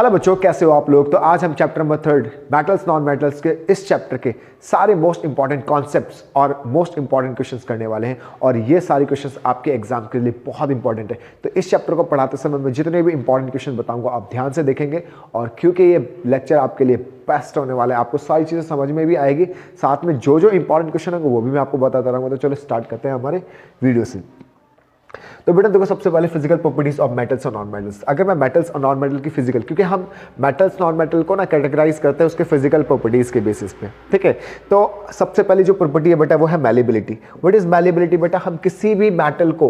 Hello बच्चों, कैसे हो आप लोग। तो आज हम chapter number 3 metals non metals के इस चैप्टर के सारे मोस्ट इंपॉर्टेंट कॉन्सेप्ट्स और मोस्ट इंपॉर्टेंट क्वेश्चंस करने वाले हैं और ये सारे क्वेश्चंस आपके एग्जाम के लिए बहुत इंपॉर्टेंट है। तो इस चैप्टर को पढ़ाते समय मैं जितने भी इंपॉर्टेंट क्वेश्चन बताऊंगा आप ध्यान से देखेंगे और क्योंकि ये लेक्चर आपके लिए बेस्ट होने वाला है, आपको सारी चीज़ें समझ में भी आएगी, साथ में जो जो इंपॉर्टेंट क्वेश्चन होंगे वो भी मैं आपको बताता रहूँगा। तो चलो स्टार्ट करते हैं हमारे वीडियो से। तो बेटा देखो, सबसे पहले फिजिकल प्रॉपर्टीज ऑफ मेटल्स और नॉन मेटल्स। अगर मैं मेटल्स और नॉन मेटल की फिजिकल, क्योंकि हम मेटल्स नॉन मेटल को ना कैटेगराइज करते हैं उसके फिजिकल प्रॉपर्टीज के बेसिस पे, ठीक है। तो सबसे पहली जो प्रॉपर्टी है बेटा वो है मैलिबिलिटी। व्हाट इज मैलिबिलिटी बेटा? हम किसी भी मेटल को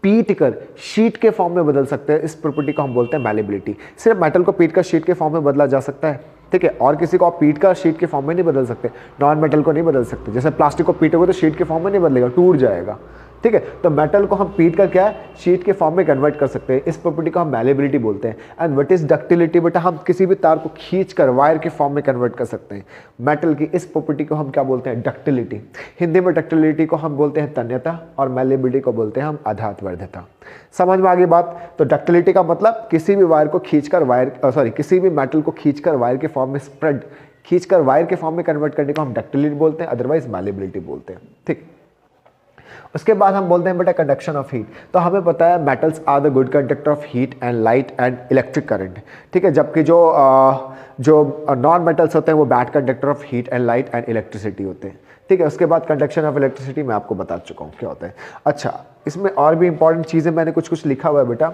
पीट कर शीट के फॉर्म में बदल सकते हैं, इस प्रॉपर्टी को हम बोलते हैं मैलिबिलिटी। सिर्फ मेटल को पीट कर शीट के फॉर्म में बदला जा सकता है, ठीक है, और किसी को आप पीट कर शीट के फॉर्म में नहीं बदल सकते। नॉन मेटल को नहीं बदल सकते, जैसे प्लास्टिक को पीटोगे तो शीट के फॉर्म में नहीं बदलेगा, टूट जाएगा, ठीक है। तो मेटल को हम पीट कर क्या है, शीट के फॉर्म में कन्वर्ट कर सकते हैं, इस प्रॉपर्टी को हम मैलिबिलिटी बोलते हैं। एंड व्हाट इज डक्टिलिटी बेटा? हम किसी भी तार को खींच कर वायर के फॉर्म में कन्वर्ट कर सकते हैं। मेटल की इस प्रॉपर्टी को हम क्या बोलते हैं? डक्टिलिटी। हिंदी में डक्टिलिटी को हम बोलते हैं तन्यता और मैलिबिलिटी को बोलते हैं हम आघातवर्धता। समझ में आ गई बात? तो डक्टिलिटी का मतलब किसी भी वायर को खींचकर किसी भी मेटल को खींचकर वायर के फॉर्म में स्प्रेड, खींचकर वायर के फॉर्म में कन्वर्ट करने को हम डक्टिलिटी बोलते हैं, अदरवाइज मैलिबिलिटी बोलते हैं, ठीक। उसके बाद हम बोलते हैं बेटा कंडक्शन ऑफ हीट। तो हमें पता है metals are the good conductor of heat and light and electric current, ठीक है, जबकि जो नॉन मेटल्स होते हैं वो bad conductor of heat and light and electricity होते हैं, ठीक है। उसके बाद कंडक्शन ऑफ इलेक्ट्रिसिटी मैं आपको बता चुका हूँ क्या होता है। अच्छा, इसमें और भी इंपॉर्टेंट चीज़ें मैंने कुछ लिखा हुआ है बेटा,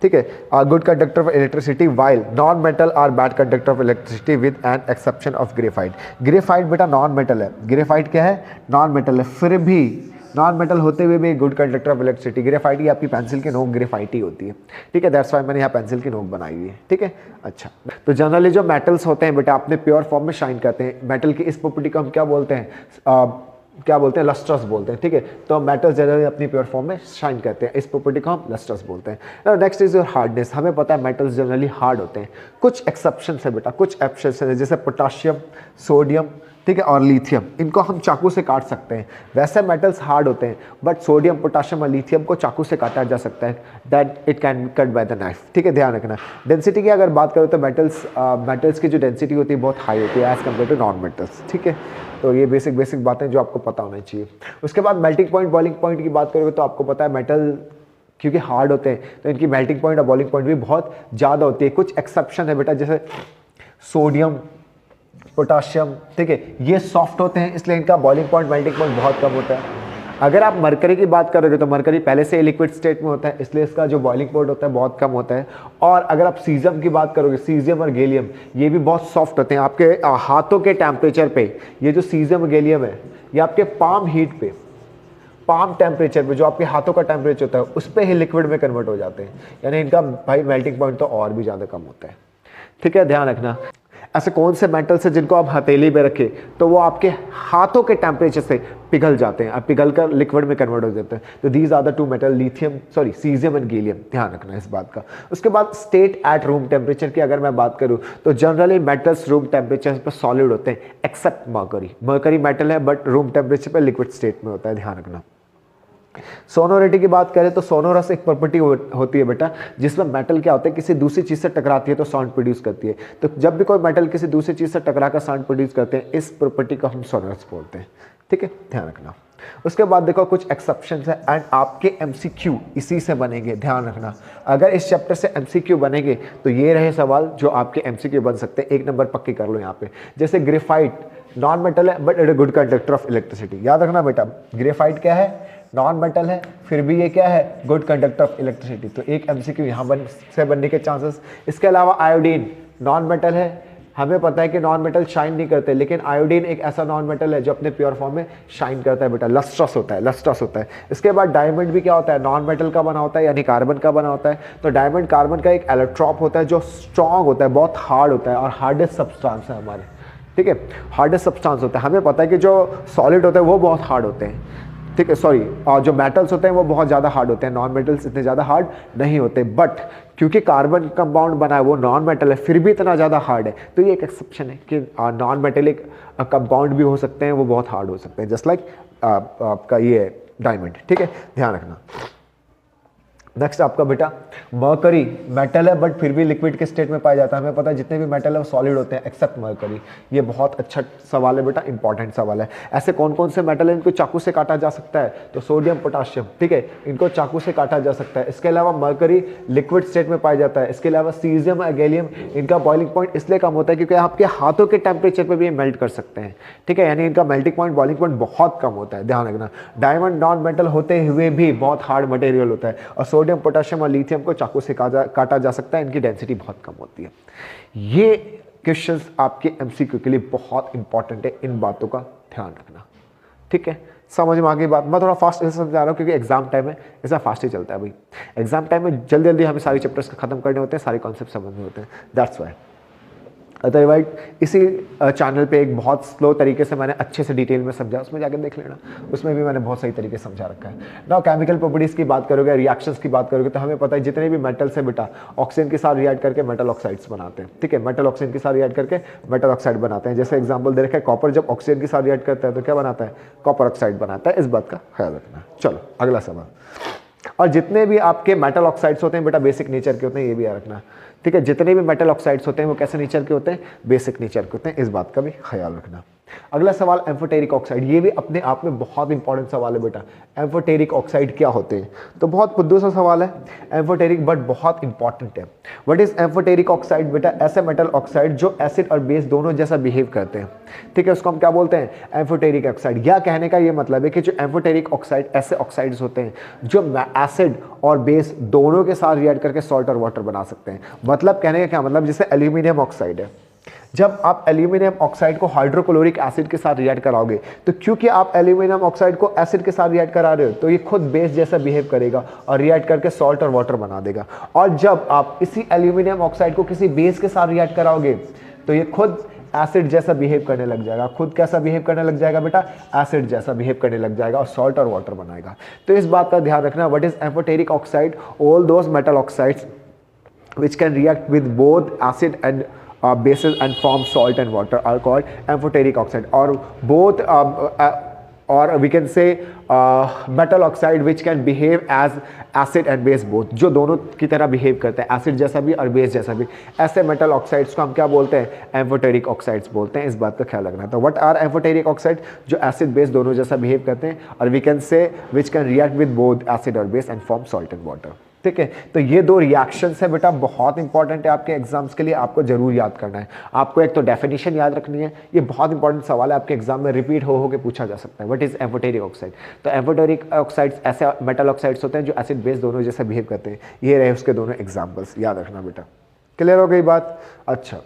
ठीक है। Good conductor of electricity while non metal are bad conductor of electricity with an exception of graphite. Graphite बेटा नॉन मेटल है, ग्रेफाइट क्या है? नॉन मेटल है, फिर भी नॉन मेटल होते हुए भी good conductor of electricity. Graphite की आपकी पेंसिल की नोक ग्रेफाइट ही होती है, ठीक है, दैट्स वाई मैंने यहाँ पेंसिल की नोक बनाई हुई है, ठीक है। अच्छा, तो जनरली जो मेटल्स होते हैं बेटा अपने प्योर फॉर्म में शाइन करते हैं। मेटल की इस प्रॉपर्टी को हम क्या बोलते हैं? क्या बोलते हैं? लस्ट्रस बोलते हैं, ठीक है। तो मेटल्स जनरली अपनी प्योर फॉर्म में शाइन करते हैं, इस प्रॉपर्टी को हम लस्ट्रस बोलते हैं। Next is your hardness. हमें पता है मेटल्स जनरली हार्ड होते हैं, कुछ एक्सेप्शन है बेटा, कुछ एक्सेप्शन है, जैसे पोटाशियम, सोडियम, ठीक है, और लिथियम, इनको हम चाकू से काट सकते हैं। वैसे मेटल्स हार्ड होते हैं बट सोडियम, पोटाशियम और लिथियम को चाकू से काटा जा सकता है, that it can cut by the knife, ठीक है, ध्यान रखना। डेंसिटी की अगर बात करो तो मेटल्स की जो डेंसिटी होती है बहुत हाई होती है as compare to non metals, ठीक है। तो ये बेसिक बातें जो आपको पता होना चाहिए। उसके बाद मेल्टिंग पॉइंट, बॉइलिंग पॉइंट की बात करोगे तो आपको पता है मेटल क्योंकि हार्ड होते हैं तो इनकी मेल्टिंग पॉइंट और बॉइलिंग पॉइंट भी बहुत ज़्यादा होती है। कुछ एक्सेप्शन है बेटा, जैसे सोडियम, पोटाशियम, ठीक है, ये सॉफ्ट होते हैं इसलिए इनका बॉइलिंग पॉइंट, मेल्टिंग पॉइंट बहुत कम होता है। अगर आप मरकरी की बात करोगे तो मरकरी पहले से लिक्विड स्टेट में होता है इसलिए इसका जो बॉइलिंग पॉइंट होता है बहुत कम होता है। और अगर आप सीजियम की बात करोगे, सीजियम और गैलियम ये भी बहुत सॉफ्ट होते हैं। आपके हाथों के टेम्परेचर पे ये जो सीजियम और गैलियम है ये आपके पाम हीट पे, पाम टेम्परेचर पे, जो आपके हाथों का टेम्परेचर होता है उस पर ही लिक्विड में कन्वर्ट हो जाते हैं, यानी इनका भाई मेल्टिंग पॉइंट तो और भी ज़्यादा कम होता है, ठीक है, ध्यान रखना। ऐसे कौन से मेटल्स हैं जिनको आप हथेली पे रखें तो वो आपके हाथों के टेम्परेचर से पिघल जाते हैं, पिघल कर लिक्विड में कन्वर्ट हो जाते हैं। तो these are the two metal, caesium and gallium, ध्यान रखना इस बात का। उसके बाद स्टेट एट रूम टेम्परेचर की अगर मैं बात करूं तो जनरली मेटल्स रूम टेम्परेचर पर सॉलिड होते हैं एक्सेप्ट मर्करी। मर्करी मेटल है बट रूम टेम्परेचर पर लिक्विड स्टेट में होता है, ध्यान रखना। सोनोरिटी की बात करें तो सोनोरस एक प्रॉपर्टी होती है बेटा जिसमें मेटल क्या होता है, किसी दूसरी चीज से टकराती है तो साउंड प्रोड्यूस करती है। तो जब भी कोई मेटल किसी दूसरी चीज से टकरा कर साउंड प्रोड्यूस करते हैं इस प्रॉपर्टी को हम सोनोरस बोलते हैं, ठीक है, ध्यान रखना। उसके बाद देखो कुछ एक्सेप्शंस है एंड आपके एमसीक्यू इसी से बनेंगे, ध्यान रखना। अगर इस चैप्टर से एमसीक्यू बनेंगे तो ये रहे सवाल जो आपके एमसीक्यू बन सकते हैं, एक नंबर पक्की कर लो यहाँ पे। जैसे ग्रेफाइट नॉन मेटल है but it is good conductor of electricity, याद रखना बेटा, ग्रेफाइट क्या है? नॉन मेटल है फिर भी ये क्या है? Good conductor of electricity. तो एक एमसीक्यू यहाँ से बनने के चांसेस। इसके अलावा आयोडीन नॉन मेटल है, हमें पता है कि नॉन मेटल शाइन नहीं करते लेकिन आयोडीन एक ऐसा नॉन मेटल है जो अपने प्योर फॉर्म में शाइन करता है बेटा, लस्ट्रस होता है। इसके बाद डायमंड भी क्या होता है? नॉन मेटल का बना होता है, यानी कार्बन का बना होता है। तो डायमंड कार्बन का एक एलेक्ट्रॉप होता है जो स्ट्रॉन्ग होता है, बहुत हार्ड होता है और हार्डेस्ट सब्सटेंस है हमारे, ठीक है, हार्डेस्ट सब्सटेंस होता है। हमें पता है कि जो सॉलिड होते हैं वो बहुत हार्ड होते हैं, ठीक है, सॉरी, और जो मेटल्स होते हैं वो बहुत ज़्यादा हार्ड होते हैं, नॉन मेटल्स इतने ज़्यादा हार्ड नहीं होते। बट क्योंकि कार्बन कंपाउंड बना है वो नॉन मेटल है फिर भी इतना ज़्यादा हार्ड है, तो ये एक एक्सेप्शन है कि नॉन मेटेलिक कंपाउंड भी हो सकते हैं, वो बहुत हार्ड हो सकते हैं, जस्ट लाइक आपका ये डायमंड, ठीक है, ध्यान रखना। नेक्स्ट आपका बेटा मर्करी मेटल है बट फिर भी लिक्विड के स्टेट में पाया जाता है। हमें पता है जितने भी मेटल है वो सॉलिड होते हैं एक्सेप्ट मर्करी। ये बहुत अच्छा सवाल है बेटा, इंपॉर्टेंट सवाल है। ऐसे कौन कौन से मेटल है इनको चाकू से काटा जा सकता है? तो सोडियम पोटाशियम, ठीक है, इनको चाकू से काटा जा सकता है। इसके अलावा मर्करी लिक्विड स्टेट में पाया जाता है। इसके अलावा सीजियम गैलियम, इनका बॉइलिंग पॉइंट इसलिए कम होता है क्योंकि आपके हाथों के टेम्परेचर पर भी ये मेल्ट कर सकते हैं, ठीक है, यानी इनका मेल्टिंग पॉइंट बॉइलिंग पॉइंट बहुत कम होता है, ध्यान रखना। डायमंड नॉन मेटल होते हुए भी बहुत हार्ड मटेरियल होता है। और सोडियम पोटाशियम और लिथियम को चाकू से काटा जा सकता है, इनकी डेंसिटी बहुत कम होती है। ये क्वेश्चंस आपके एमसीक्यू के लिए बहुत इंपॉर्टेंट है, इन बातों का ध्यान रखना, ठीक है। समझ में आ गई बात? मैं थोड़ा फास्ट ऐसे समझा रहा हूँ क्योंकि एग्जाम टाइम है, ऐसा फास्ट ही चलता है भाई। एग्जाम टाइम में जल्दी जल्दी हमें सारी चैप्टर्स को खत्म करने होते हैं, सारे कॉन्सेप्ट समझने होते हैं, दैट्स वाई। अदरवाइज इसी चैनल पे एक बहुत स्लो तरीके से मैंने अच्छे से डिटेल में समझा, उसमें जाकर देख लेना, उसमें भी मैंने बहुत सही तरीके से समझा रखा है ना। केमिकल प्रॉपर्टीज़ की बात करोगे, रिएक्शंस की बात करोगे, तो हमें पता है जितने भी मेटल्स है बेटा ऑक्सीजन के साथ रिएक्ट करके मेटल ऑक्साइड्स बनाते हैं, ठीक है, मेटल ऑक्सीजन के साथ रिएक्ट करके मेटल ऑक्साइड बनाते हैं। जैसे एग्जाम्पल दे रखा है, कॉपर जब ऑक्सीजन के साथ रिएक्ट करता है तो क्या बनाता है? कॉपर ऑक्साइड बनाता है। इस बात का ख्याल रखना। चलो अगला सवाल। और जितने भी आपके मेटल ऑक्साइड्स होते हैं बेटा बेसिक नेचर के होते हैं, ये भी याद रखना, ठीक है। जितने भी मेटल ऑक्साइड्स होते हैं वो कैसे नेचर के होते हैं? बेसिक नेचर के होते हैं, इस बात का भी ख्याल रखना। अगला सवाल एम्फोटेरिक ऑक्साइड, ये भी अपने आप में बहुत इंपॉर्टेंट सवाल है बेटा। एम्फोटेरिक ऑक्साइड क्या होते हैं? तो बहुत बुद्धू सा सवाल है एम्फोटेरिक, बट बहुत इंपॉर्टेंट है। What is amphoteric oxide? बेटा ऐसे मेटल ऑक्साइड जो एसिड और बेस दोनों जैसा बिहेव करते हैं, ठीक है, उसको हम क्या बोलते हैं? Amphoteric oxide. या कहने का ये मतलब है कि जो एम्फोटेरिक ऑक्साइड ऐसे ऑक्साइड्स होते हैं जो एसिड और बेस दोनों के साथ रिएक्ट करके सॉल्ट और वाटर बना सकते हैं। मतलब कहने का क्या मतलब, जैसे एल्यूमिनियम ऑक्साइड है, जब आप एल्यूमिनियम ऑक्साइड को हाइड्रोक्लोरिक एसिड के साथ रिएक्ट कराओगे तो क्योंकि आप एल्यूमिनियम ऑक्साइड को एसिड के साथ रिएक्ट करा रहे हो तो ये खुद बेस जैसा बिहेव करेगा और रिएक्ट करके सॉल्ट और वाटर बना देगा। और जब आप इसी एल्यूमिनियम ऑक्साइड को किसी बेस के साथ रिएक्ट कराओगे तो ये खुद एसिड जैसा बिहेव करने लग जाएगा। खुद कैसा बिहेव करने लग जाएगा बेटा? एसिड जैसा बिहेव करने लग जाएगा और सॉल्ट और वाटर बनाएगा। तो इस बात का ध्यान रखना। What is amphoteric oxide? All those metal oxides which can react with both acid and bases and form salt and water are called amphoteric oxide, or both or we can say metal oxide which can behave as acid and base both, जो दोनों की तरह behave करते हैं, acid जैसा भी और base जैसा भी। ऐसे मेटल ऑक्साइड्स को हम क्या बोलते हैं? एम्फोटेरिक ऑक्साइड्स बोलते हैं, इस बात का ख्याल रखना। तो व्हाट आर एम्फोटेरिक ऑक्साइड? जो एसिड बेस दोनों जैसा बिहेव करते हैं, और we can say which can react with both acid और base and form salt and water, ठीक है। तो ये दो रिएक्शंस है बेटा, बहुत इंपॉर्टेंट है आपके एग्जाम्स के लिए, आपको जरूर याद करना है। आपको एक तो डेफिनेशन याद रखनी है, ये बहुत इंपॉर्टेंट सवाल है, आपके एग्जाम में रिपीट हो के पूछा जा सकता है। What is amphoteric oxide? तो एम्फोटेरिक ऑक्साइड्स ऐसे मेटल ऑक्साइड्स होते हैं जो एसिड बेस दोनों जैसे बिहेव करते हैं। ये रहे उसके दोनों एग्जाम्पल्स, याद रखना बेटा। क्लियर हो गई बात? अच्छा,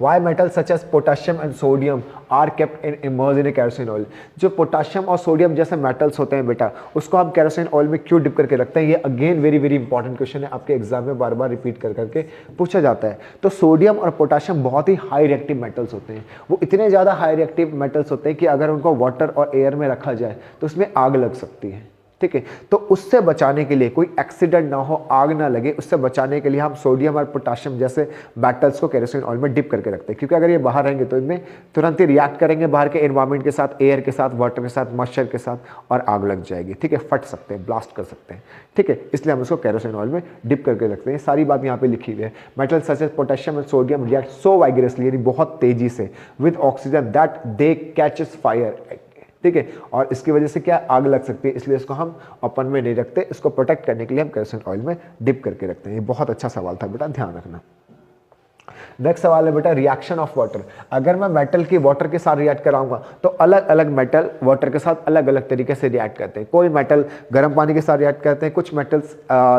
Why metals such as potassium and sodium are kept in immersed in a kerosene oil? जो पोटाशियम और सोडियम जैसे मेटल्स होते हैं बेटा, उसको हम केरोसिन ऑयल में क्यों डिप करके रखते हैं? ये again very very important question है, आपके एग्जाम में बार बार रिपीट कर करके पूछा जाता है। तो सोडियम और पोटाशियम बहुत ही हाई रिएक्टिव मेटल्स होते हैं। वो इतने ज़्यादा हाई रिएक्टिव मेटल्स होते हैं कि अगर उनको वाटर और एयर में रखा जाए तो उसमें आग लग सकती है, ठीक है। तो उससे बचाने के लिए, कोई एक्सीडेंट ना हो, आग ना लगे, उससे बचाने के लिए हम सोडियम और पोटाशियम जैसे मेटल्स को केरोसिन ऑयल में डिप करके रखते हैं। क्योंकि अगर ये बाहर रहेंगे तो इनमें तुरंत ही रिएक्ट करेंगे बाहर के एनवायरनमेंट के साथ, एयर के साथ, वाटर के साथ, मॉइस्चर के साथ, और आग लग जाएगी, ठीक है, फट सकते हैं, ब्लास्ट कर सकते हैं, ठीक है। इसलिए हम उसको केरोसिन ऑयल में डिप करके रखते हैं। सारी बात यहाँ पे लिखी हुई है। Metal such as potassium and sodium react so vigorously, यानी बहुत तेजी से, with oxygen that they catches fire, ठीक है, और इसकी वजह से क्या आग लग सकती है, इसलिए इसको हम ओपन में नहीं रखते। इसको प्रोटेक्ट करने के लिए हम केरोसिन ऑयल में डिप करके रखते हैं। ये बहुत अच्छा सवाल था बेटा, ध्यान रखना। नेक्स्ट सवाल है बेटा रिएक्शन ऑफ वाटर। अगर मैं मेटल की वाटर के साथ रिएक्ट कराऊंगा तो अलग अलग मेटल वाटर के साथ अलग अलग तरीके से रिएक्ट करते हैं। कोई मेटल गर्म पानी के साथ रिएक्ट करते हैं, कुछ मेटल्स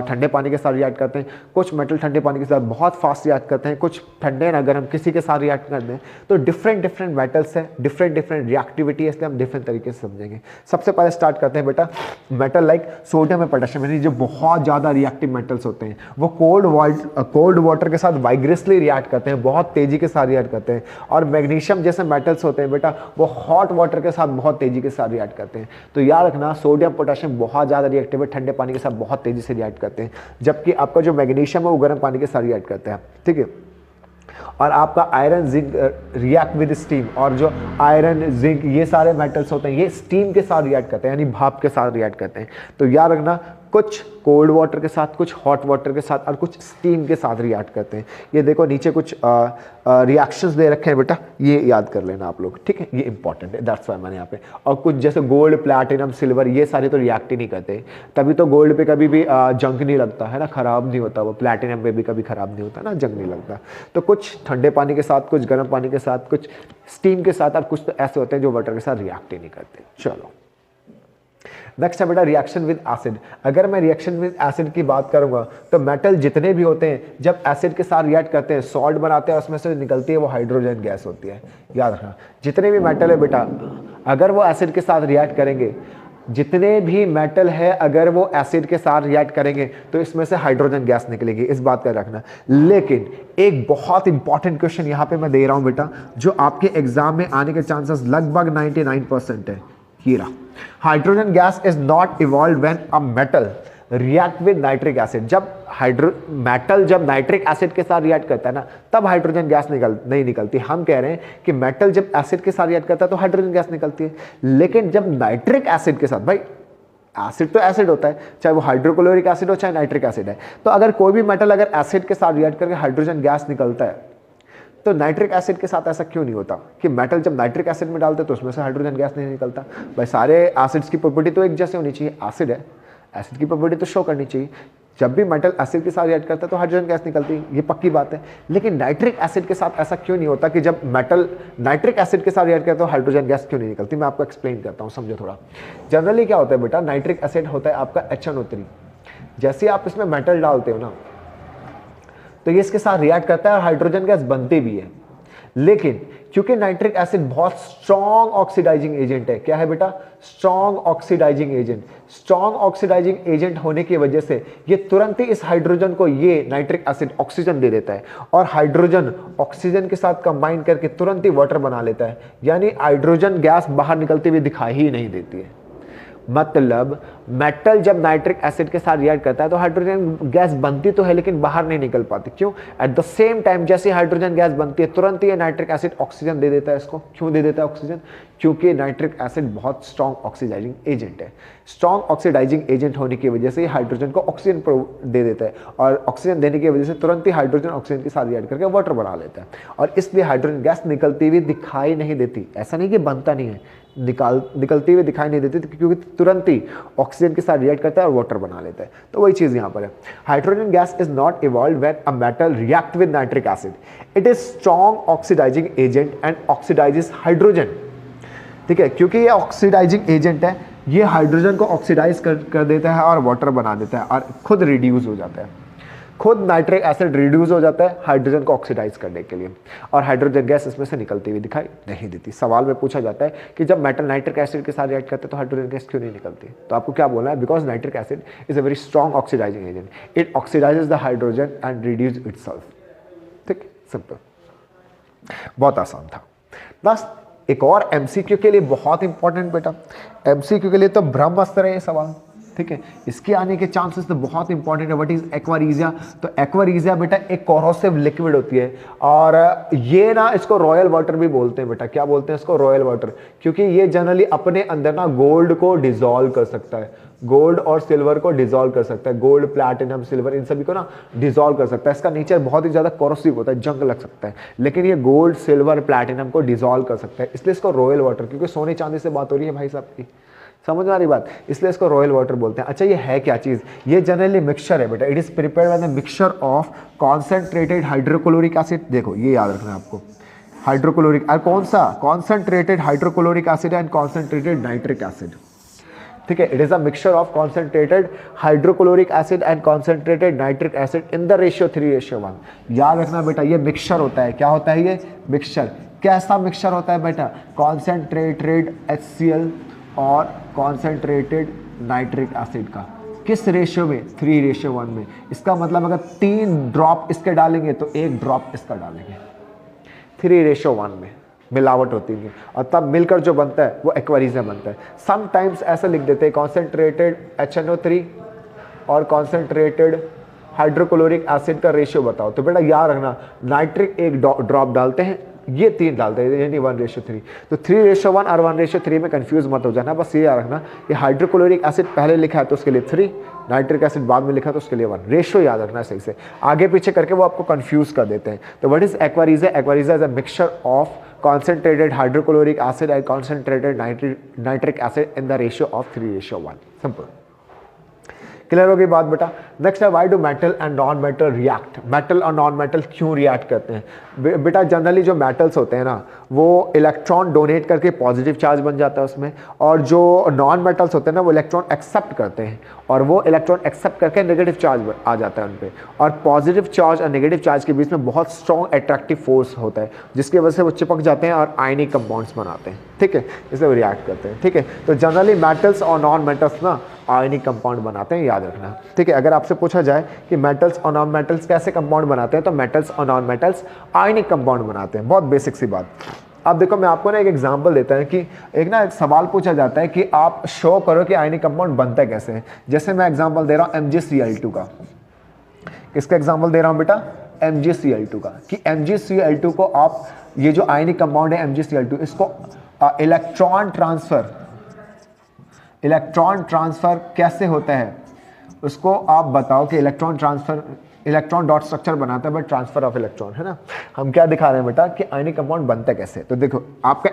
ठंडे पानी के साथ रिएक्ट करते हैं, कुछ मेटल ठंडे पानी के साथ बहुत फास्ट रिएक्ट करते हैं, कुछ ठंडे ना गर्म किसी के साथ रिएक्ट करते हैं। तो डिफरेंट डिफरेंट मेटल्स हैं, डिफरेंट रिएक्टिविटी है, इसलिए हम डिफरेंट तरीके से समझेंगे। सबसे पहले स्टार्ट करते हैं बेटा मेटल लाइक सोडियम और पोटेशियम, यानी जो बहुत ज़्यादा रिएक्टिव मेटल्स होते हैं वो कोल्ड वाटर के साथ वाइग्रेसली रिएक्ट करते हैं, बहुत तेजी के साथ रिएक्ट करते हैं। और मैग्नीशियम जैसे मेटल्स होते हैं बेटा वो हॉट वाटर के साथ बहुत तेजी के साथ रिएक्ट करते हैं। तो याद रखना सोडियम पोटेशियम बहुत ज़्यादा रिएक्टिव है, ठंडे पानी के साथ बहुत तेजी से रिएक्ट करते हैं, जबकि आपका जो मैग्नीशियम है वो गर्म पानी के साथ रिएक्ट करते हैं, ठीक है। और आपका iron zinc react with steam, और जो आयरन जिंक ये सारे मेटल्स होते हैं ये स्टीम के साथ रिएक्ट करते हैं, यानी भाप के साथ रिएक्ट करते हैं। तो याद रखना कुछ कोल्ड वाटर के साथ, कुछ हॉट वाटर के साथ और कुछ स्टीम के साथ रिएक्ट करते हैं। ये देखो नीचे कुछ रिएक्शंस दे रखे हैं बेटा, ये याद कर लेना आप लोग, ठीक है, ये इंपॉर्टेंट है, दैट्स वाई मैंने यहाँ पे। और कुछ जैसे गोल्ड, प्लैटिनम, सिल्वर, ये सारे तो रिएक्ट ही नहीं करते, तभी तो गोल्ड पे कभी भी जंग नहीं लगता है ना, खराब नहीं होता वो, प्लैटिनम पे भी कभी खराब नहीं होता ना, जंग नहीं लगता। तो कुछ ठंडे पानी के साथ, कुछ गर्म पानी के साथ, कुछ स्टीम के साथ और कुछ तो ऐसे होते हैं जो वाटर के साथ रिएक्ट ही नहीं करते। चलो नेक्स्ट है बेटा रिएक्शन विद एसिड। अगर मैं रिएक्शन विद एसिड की बात करूंगा तो मेटल जितने भी होते हैं जब एसिड के साथ रिएक्ट करते हैं, सॉल्ट बनाते हैं, उसमें से निकलती है वो हाइड्रोजन गैस होती है। याद रखना, जितने भी मेटल है बेटा अगर वो एसिड के साथ रिएक्ट करेंगे, जितने भी मेटल है अगर वो एसिड के साथ रिएक्ट करेंगे तो इसमें से हाइड्रोजन गैस निकलेगी, इस बात का रखना। लेकिन एक बहुत इंपॉर्टेंट क्वेश्चन यहां पे मैं दे रहा हूं बेटा, जो आपके एग्जाम में आने के चांसेस लगभग 99% है। ये रहा, hydrogen gas is not evolve when a metal react with nitric acid. जब मेटल जब नाइट्रिक एसिड के साथ रिएक्ट करता है ना, तब हाइड्रोजन गैस नहीं निकलती। हम कह रहे हैं कि मेटल जब एसिड के साथ रिएक्ट करता है तो हाइड्रोजन गैस निकलती है, लेकिन जब नाइट्रिक एसिड के साथ, भाई एसिड तो एसिड होता है, चाहे वो हाइड्रोक्लोरिक एसिड हो चाहे नाइट्रिक एसिड है, तो अगर कोई भी मेटल अगर एसिड के साथ रिएक्ट करके हाइड्रोजन गैस निकलता है तो नाइट्रिक एसिड के साथ ऐसा क्यों नहीं होता कि मेटल जब नाइट्रिक एसिड में डालते तो उसमें से हाइड्रोजन गैस नहीं निकलता? भाई सारे एसिड्स की प्रॉपर्टी तो एक जैसे होनी चाहिए, एसिड है, एसिड की प्रॉपर्टी तो शो करनी चाहिए। जब भी मेटल एसिड के साथ रिएक्ट करता है तो हाइड्रोजन गैस निकलती है, ये पक्की बात है। लेकिन नाइट्रिक एसिड के साथ ऐसा क्यों नहीं होता कि जब मेटल नाइट्रिक एसिड के साथ रिएक्ट करता है तो हाइड्रोजन गैस क्यों नहीं निकलती? मैं आपको एक्सप्लेन करता हूँ, समझो थोड़ा। जनरली क्या होता है बेटा, नाइट्रिक एसिड होता है आपका HNO3। जैसे आप इसमें मेटल डालते हो ना तो ये इसके साथ रिएक्ट करता है और हाइड्रोजन गैस बनती भी है। लेकिन क्योंकि नाइट्रिक एसिड बहुत स्ट्रॉन्ग ऑक्सीडाइजिंग एजेंट है, क्या है बेटा? Strong oxidising agent. Strong oxidising agent होने की वजह से ये तुरंत ही इस हाइड्रोजन को ये नाइट्रिक एसिड ऑक्सीजन दे देता है और हाइड्रोजन ऑक्सीजन के साथ कंबाइन करके तुरंत ही वाटर बना लेता है, यानी हाइड्रोजन गैस बाहर निकलती हुई दिखाई ही नहीं देती है। मतलब मेटल जब नाइट्रिक एसिड के साथ रिएक्ट करता है तो हाइड्रोजन गैस बनती तो है लेकिन बाहर नहीं निकल पाती। क्यों? एट द सेम टाइम जैसे हाइड्रोजन गैस बनती है तुरंत ही नाइट्रिक एसिड ऑक्सीजन दे देता है इसको। क्यों दे देता है ऑक्सीजन? क्योंकि नाइट्रिक एसिड बहुत स्ट्रॉन्ग ऑक्सीडाइजिंग एजेंट है। स्ट्रॉन्ग ऑक्सीडाइजिंग एजेंट होने की वजह से हाइड्रोजन को ऑक्सीजन दे देता है और ऑक्सीजन देने की वजह से तुरंत ही हाइड्रोजन ऑक्सीजन के साथ रिएक्ट करके वाटर बना लेता है और इसलिए हाइड्रोजन गैस निकलती हुई दिखाई नहीं देती। ऐसा नहीं कि बनता नहीं है, निकलती हुई दिखाई नहीं देती क्योंकि तुरंत ही ऑक्सीजन के साथ रिएक्ट करता है और वाटर बना लेता है। तो वही चीज यहां पर है। Hydrogen gas is not evolve when a metal react with nitric acid. It is strong oxidising agent and oxidises hydrogen. ठीक है, क्योंकि ये ऑक्सीडाइजिंग एजेंट है, ये हाइड्रोजन को ऑक्सीडाइज कर देता है और वाटर बना देता है और खुद रिड्यूस हो जाता है। खुद नाइट्रिक एसिड रिड्यूस हो जाता है हाइड्रोजन को ऑक्सीडाइज करने के लिए और हाइड्रोजन गैस इसमें से निकलती हुई दिखाई नहीं देती। सवाल में पूछा जाता है कि जब मेटल नाइट्रिक एसिड के साथ रिएक्ट करते हैं तो हाइड्रोजन गैस क्यों नहीं निकलती? तो आपको क्या बोलना है? Because nitric acid is a very strong oxidising agent, it oxidises the hydrogen and reduce itself. ठीक, सिंपल, बहुत आसान था। बस एक और एमसीक्यू के लिए बहुत इंपॉर्टेंट बेटा, एमसीक्यू के लिए तो ब्रह्मास्त्र है ये सवाल। ठीक है, इसके आने के चांसेस तो बहुत इंपॉर्टेंट है। What is aqua regia? तो एक्वारीजिया बेटा एक कोरोसिव लिक्विड होती है और ये ना इसको रॉयल वाटर भी बोलते हैं बेटा। क्या बोलते हैं इसको? रॉयल वाटर, क्योंकि ये जनरली अपने अंदर ना गोल्ड को डिसॉल्व कर सकता है, गोल्ड और सिल्वर को डिसॉल्व कर सकता है, गोल्ड, प्लैटिनम, सिल्वर, इन सभी को ना डिसॉल्व कर सकता है। इसका नेचर बहुत ही ज्यादा कोरोसिव होता है, जंग लग सकता है, लेकिन ये गोल्ड, सिल्वर, प्लैटिनम को डिसॉल्व कर सकता है, इसलिए इसको रॉयल वाटर, क्योंकि सोने चांदी से बात हो रही है भाई साहब की, समझ आ रही बात, इसलिए इसको रॉयल वाटर बोलते हैं। अच्छा, ये है क्या चीज? ये जनरली मिक्सचर है बेटा। It is prepared by the mixture of concentrated hydrochloric acid. देखो ये याद रखना है आपको, हाइड्रोक्लोरिक, और कौन सा? Concentrated hydrochloric acid and concentrated nitric acid. ठीक है, it is a mixture of concentrated hydrochloric acid and concentrated nitric acid in the ratio 3:1। याद रखना बेटा, ये मिक्सचर होता है। क्या होता है ये? मिक्सचर। कैसा मिक्सचर होता है बेटा? कॉन्सेंट्रेटेड HCl और कॉन्सेंट्रेटेड नाइट्रिक एसिड का। किस रेशियो में? 3:1 में। इसका मतलब अगर 3 ड्रॉप इसके डालेंगे तो 1 ड्रॉप इसका डालेंगे, 3:1 में मिलावट होती है और तब मिलकर जो बनता है वो एक्वारीजिया बनता है। समटाइम्स ऐसा लिख देते हैं कॉन्सेंट्रेटेड HNO3 और कॉन्सेंट्रेटेड हाइड्रोक्लोरिक एसिड का रेशियो बताओ। तो बेटा याद रखना, नाइट्रिक 1 ड्रॉप डालते हैं, ये 3 डालते हैं, यानी 1:3। तो 3:1 और 1:3 में कंफ्यूज मत हो जाना, बस ये याद रखना, ये हाइड्रोक्लोरिक एसिड पहले लिखा है तो उसके लिए 3, नाइट्रिक एसिड बाद में लिखा तो उसके लिए 1। रेशियो याद रखना है सही से, आगे पीछे करके वो आपको कंफ्यूज कर देते हैं। तो what is एक्वारीजा? एक्वारीजा is a mixture of concentrated hydrochloric acid and concentrated nitric acid in the ratio of 3:1। Simple। Clear हो गई बात बेटा। नेक्स्ट है why do metal and non metal react? Metal और नॉन मेटल क्यों रिएक्ट करते हैं बेटा? जनरली जो मेटल्स होते हैं ना वो इलेक्ट्रॉन डोनेट करके पॉजिटिव चार्ज बन जाता है उसमें, और जो नॉन मेटल्स होते हैं ना वो इलेक्ट्रॉन एक्सेप्ट करते हैं और वो इलेक्ट्रॉन एक्सेप्ट करके नेगेटिव चार्ज आ जाता है उन पर। और पॉजिटिव चार्ज और नेगेटिव चार्ज के बीच में बहुत स्ट्रॉन्ग अट्रैक्टिव फोर्स होता है जिसकी वजह से वो चिपक जाते हैं और आयनिक कंपाउंड्स बनाते हैं। ठीक है, इससे वो रिएक्ट करते हैं। ठीक है, तो जनरली मेटल्स और नॉन मेटल्स ना आयनिक कंपाउंड बनाते हैं, याद रखना। ठीक है, अगर आपसे पूछा जाए कि मेटल्स और नॉन मेटल्स कैसे कंपाउंड बनाते हैं तो मेटल्स और नॉन मेटल्स आयनिक कंपाउंड बनाते हैं। बहुत बेसिक सी बात। अब देखो मैं आपको ना एक एग्जांपल देता है कि एक सवाल पूछा जाता है कि आप शो करो कि आयनिक कंपाउंड बनता है कैसे। जैसे मैं एग्जांपल दे रहा हूं MgCl2 का। किसका एग्जांपल दे रहा हूं बेटा? MgCl2 का। कि MgCl2 को आप, ये जो आयनिक कंपाउंड है MgCl2, इसको इलेक्ट्रॉन ट्रांसफर कैसे होता है उसको आप बताओ कि इलेक्ट्रॉन डॉट स्ट्रक्चर बनाता है बट ट्रांसफर ऑफ इलेक्ट्रॉन, है ना। हम क्या दिखा रहे हैं बेटा कि आयनिक कंपाउंड बनता कैसे। तो देखो आपका